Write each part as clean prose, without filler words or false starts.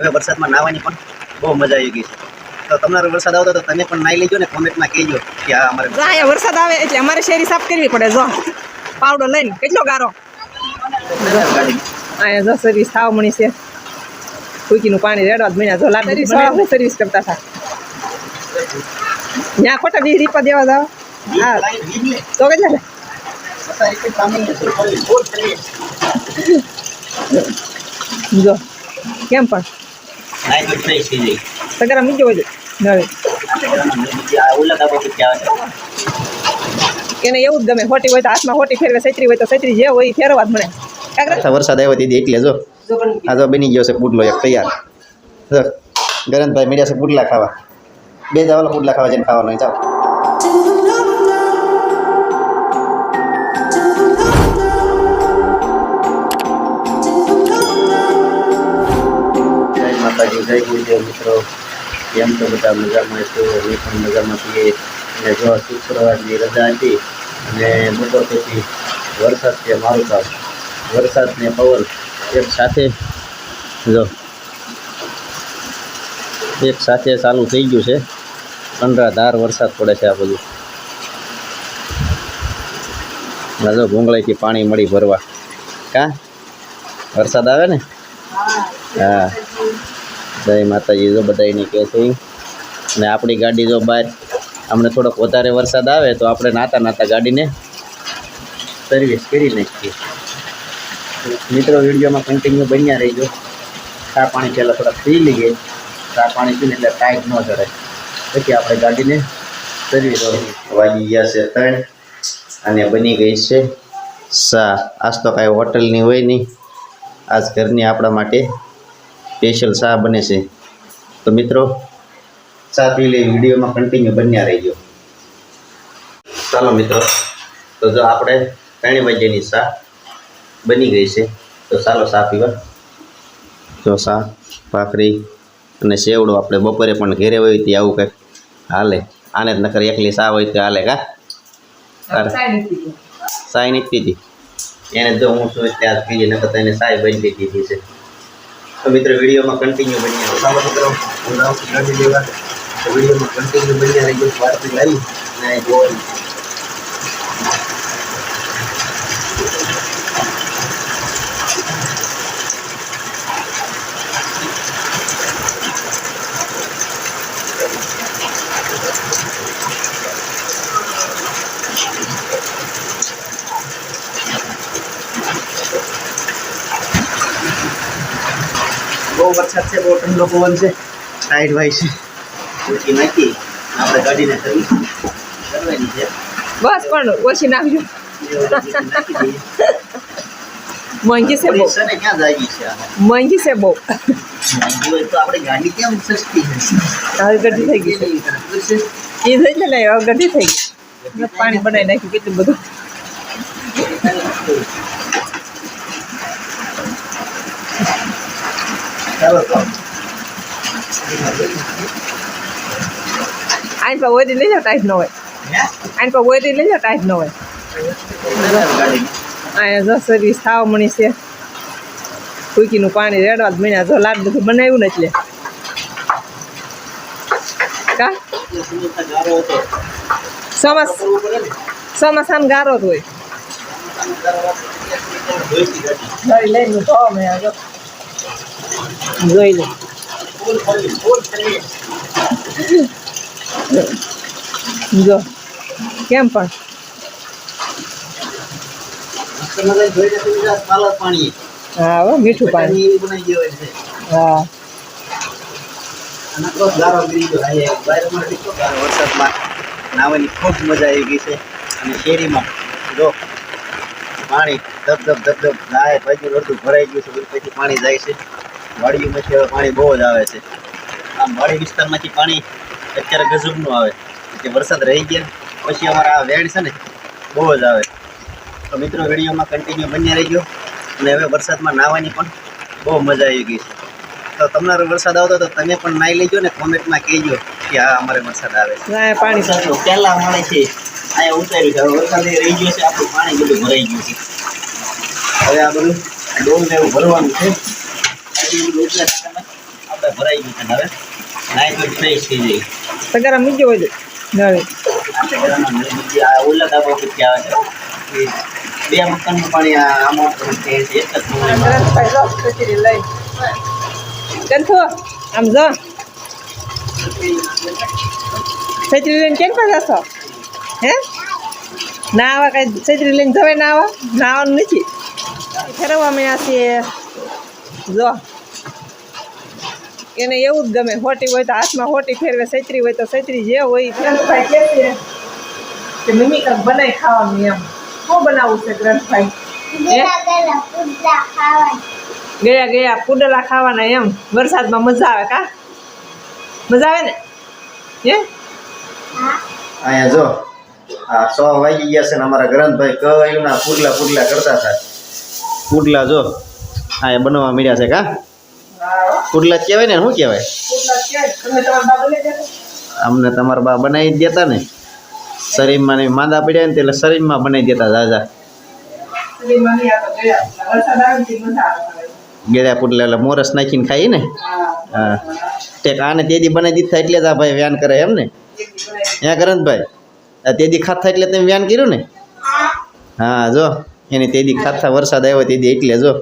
હવે વરસાદમાં નાહવાની પણ બહુ મજા આવી ગઈ છે. તો તમારો વરસાદ આવતો તો તમે પણ નાહી લેજો ને, કોમેન્ટમાં કહેજો કે આ અમારે અહીંયા વરસાદ આવે એટલે અમારે શેરી સાફ કરવી પડે. જો પાવડો લઈને કેટલો ગારો અહીંયા જો સર્વિસ થાવ મણી છે. ફૂકીનું પાણી રેડવા જ મહિના જો લાડ સર્વિસ કરતા હતા ત્યાં ખોટા 20 રૂપિયા દેવા જાવ. હા તો કેટલા જો કેમ પણ સગરા મૂકી હોય નવે એને એવું જ ગમે. હોટી હોય તો હાથમાં હોટી ફેરવે, છત્રી હોય તો છત્રી જે હોય ફેરવા જ મળે. વરસાદ આવ્યો તેથી એટલે જો આ તો બની ગયો છે પુડલો એક તૈયાર. ગરંતભાઈ મળ્યા છે પુડલા ખાવા. બે જાવ પુડલા ખાવા જઈને ખાવાનું જાઓ. જય માતાજી, જય ગુરુદેવ. મિત્રો કેમ તો બધા મજામાં છો? અમે પણ મજામાં છીએ. અને જો શુક્રવારની રજા હતી અને બપોર પછી વરસાદ છે. મારું કામ વરસાદ ને પવન એક સાથે જો એક સાથે ચાલુ થઈ ગયું છે. અંધાધાર વરસાદ પડે છે. આ બધું જો ભૂંગળાઈથી પાણી મળી ભરવા. કા વરસાદ આવે ને? હા, જય માતાજી. જો બધાની કહે છે. અને આપણી ગાડી જો બહાર અમને થોડોક વધારે વરસાદ આવે તો આપણે નાતા નાતા ગાડીને સર્વિસ કરી નાખીએ. મિત્રો વિડીયોમાં કન્ટિન્યુ બન્યા રહીજો. ચા પાણી પહેલાં થોડાક પી લઈએ. ચા પાણી પીને એટલે ટાઈટ ન ચડે. પછી આપણે ગાડીને સર્વિસ વાગી ગયા છે 3 અને બની ગઈ છે ચા. આજ તો કાંઈ હોટલની હોય નહીં, આજ ઘરની આપણા માટે સ્પેશિયલ ચા બને છે. તો મિત્રો ચા પી લઈ, વિડીયોમાં કન્ટિન્યુ બન્યા રહીજો. ચાલો મિત્રો, તો જો આપણે 3 વાગ્યાની ચા બની ગઈ છે. તો ચાલો ચા પીવા. જો ચા, ભાખરી અને સેવડો. આપણે બપોરે પણ ઘેરે હોય ત્યાં આવું કંઈક હાલે. આને જ નકર એકલી ચા હોય તો હાલે. કા ચાય નથી પીધી એને જો હું છું ત્યાં પીએ, નકર તો એને ચાય બની દીધી છે. તો મિત્રો વિડીયોમાં કન્ટિન્યુ બન્યા. ચાલો મિત્રો હું આવું ગાડી લેવા. તો વિડીયોમાં કન્ટિન્યુ બન્યા રહી ગયો. વારથી લાવી અને જોઈ બહુ વરસાદ છે, બહુ ઠંડો પવન છે. ટાઈટ ભાઈ છે. ઓછી નાખી આપણે ગાડીને સર્વિસ કરવાની છે. બસ પણ ઓછી નાખજો. મોંઘી છે બહુ. ક્યાં જાય છે? મોંઘી છે બહુ. મોંઘી હોય તો આપણે ગાડી કેમ સસ્તી છે? હવે ગઢી થઈ ગઈ છે. એ થઈ છે ને, હવે ગઢી થઈ ગઈ. પાણી બનાવી નાખ્યું કેટલું બધું. ચાલો તો આઈન પર ઓરી લઈ જાવ, ટાઈટ ન હોય. આઈન પર ઓરી લઈ જાવ, ટાઈટ ન હોય. અહીંયા જો સર્વિસ થાવ મણી છે. ફૂકીનું પાણી રેડવા જ મહિના જો લાડ બધું બનાવ્યું ને એટલે. કા ચોમાસાનો ગારો જ હોય. લઈને તો મેં જોઈ લે. જો કેમ પણ હા હો, મીઠું પાણી. હા વરસાદમાં નાહવાની ખૂબ મજા આવી ગઈ છે. અને શેરીમાં જો પાણી ધબ નાય બાજુ અડધું ભરાઈ ગયું છે. પછી પાણી જાય છે વાડીઓમાંથી. હવે પાણી બહુ જ આવે છે. આમ વાડી વિસ્તારમાંથી પાણી અત્યારે ગજબનું આવે કે વરસાદ રહી ગયા પછી અમારા આ વેણ છે ને બહુ જ આવે. તો મિત્રો વિડીયોમાં કન્ટિન્યુ બન્યા રહી ગયો. અને હવે વરસાદમાં નાહવાની પણ બહુ મજા આવી ગઈ છે. તો તમારો વરસાદ આવતો તો તમે પણ નાહી લેજો ને, કોમેન્ટમાં કહેજો કે હા અમારે વરસાદ આવે છે. પાણી પહેલાં મળે છે અહીંયા ઉતાર્યું છે. હવે વરસાદ રહી ગયો છે, આપણું પાણી બધું ભરાઈ ગયું છે. હવે આ બધું ડોલ ને એવું ભરવાનું છે. આપણે ભરાઈ ગયું છે ને હવે નાઈ તો ફ્રેશ થઈ જાય સગારા મૂક્યો હોય નળે આ ઓલા ધાબા ઉપરથી આવે છે એ બે મકાનનું પાણી આમાં છે એક જ કચરી લઈ કંથો આમ જો છત્રી લઈને કેમ પાસે જશો હે ના આવા કાંઈ છત્રી લઈને જવાય ના આવા નાવાનું નથી ફેરવવા મળ્યા છીએ જો એને એવું જ ગમે હોટી હોય તો હાથમાં હોટી ફેરવે છત્રી હોય તો છત્રી જે હોય ગ્રંથભાઈ કહે છે કે મમ્મી કાંઈક બનાવી ખાવાનું એમ શું બનાવવું છે ગ્રંથભાઈ ગયા ગયા પુડલા ખાવાના એમ વરસાદમાં મજા આવે કા મજા આવે ને હે અહીંયા જો આ 100 વાગી ગયા છે ને અમારા ગ્રંથભાઈ કયું ના પુડલા કરતા હતા પુડલા જો અહીંયા બનવા મળ્યા છે કા પુડલા કહેવાય ને શું કહેવાય અમને તમારા બા બનાવી જ દેતા ને શરીરમાં ને માંદા પડ્યા ને એટલે શરીરમાં બનાવી દેતા દાદા ગેડા પુડલા એટલે મોરસ નાખીને ખાઈ ને હા ટેક આને તેદી બનાવી દીધા એટલે જ આ ભાઈ વ્યાન કરે એમ ને ત્યાં કરંતભાઈ તેદી ખાતા એટલે તમે વ્યાન કર્યું ને હા જો એની તેદી ખાતા વરસાદ આવ્યો તેદી એટલે જો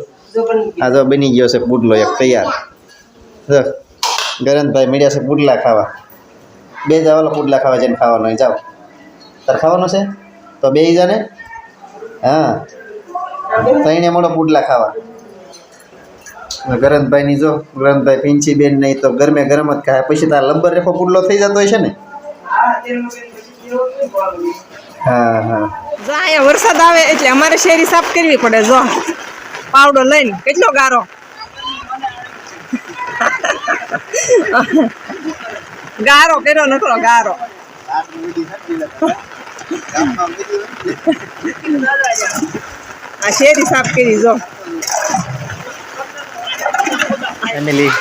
આ જો બની ગયો છે પુડલો એક તૈયાર જો ગરંતભાઈ મળ્યા છે પુડલા ખાવા બે જાવ ઓલા પુડલા ખાવા જઈને ખાવાનો હોય જાઓ તાર ખાવાનો છે તો બે જાને હા તઈને મળો પુડલા ખાવા ગરંતભાઈની જો ગરંતભાઈ પિંચી બેન નહીં તો ગરમે ગરમ જ ખાય પછી તાર લબ્બર રેખો પુડલો થઈ જતો હોય છે ને હા હા જો અહીંયા વરસાદ આવે એટલે અમારે શેરી સાફ કરવી પડે જો પાવડો લઈને કેટલો ગારો ગારો કર્યો નકરો ગારો આ શેરી સાફ કરી જો ફેમિલી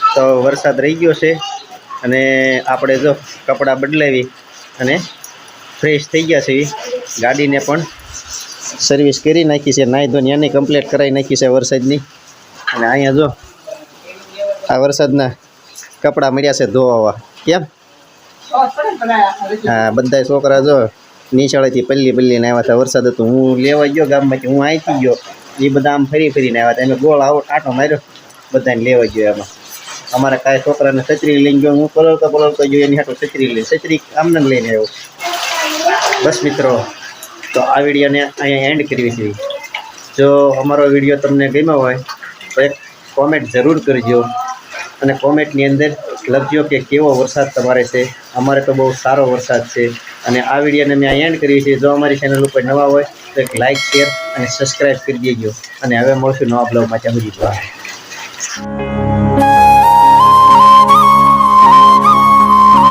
તો વરસાદ રહી ગયો છે અને આપણે જો કપડાં બદલાવી અને ફ્રેશ થઈ ગયા છે ગાડીને પણ સર્વિસ કરી નાખી છે નાહી ધોઈને એની કમ્પ્લીટ કરાવી નાખી છે વરસાદની અને અહીંયા જો આ વરસાદના કપડાં મળ્યા છે ધોવા કેમ હા બધા છોકરા જો નિશાળેથી પલ્લીને આવ્યા હતા વરસાદ હતો હું લેવા ગયો ગામમાંથી હું અહીંથી ગયો એ બધા આમ ફરીને આવ્યા હતા એમ ગોળ આટો માર્યો બધાને લેવા ગયો એમાં અમારા કાંઈ છોકરાને છત્રી લઈને ગયો હું પલળતો ગયો એની હાટો છત્રી આમને લઈને આવ્યો બસ મિત્રો તો આ વિડીયોને અહીંયા એન્ડ કરવી છે જો અમારો વિડીયો તમને ગમ્યો હોય તો એક કોમેન્ટ જરૂર કરજો અને કોમેન્ટની અંદર લખજો કે કેવો વરસાદ તમારે છે અમારે તો બહુ સારો વરસાદ છે અને આ વિડીયોને મેં અહીંયા એન્ડ કરવી છે જો અમારી ચેનલ ઉપર નવા હોય તો એક લાઇક શેર અને સબસ્ક્રાઈબ કરી દેજો અને હવે મળશું નવા બ્લોગમાં ત્યાં સુધી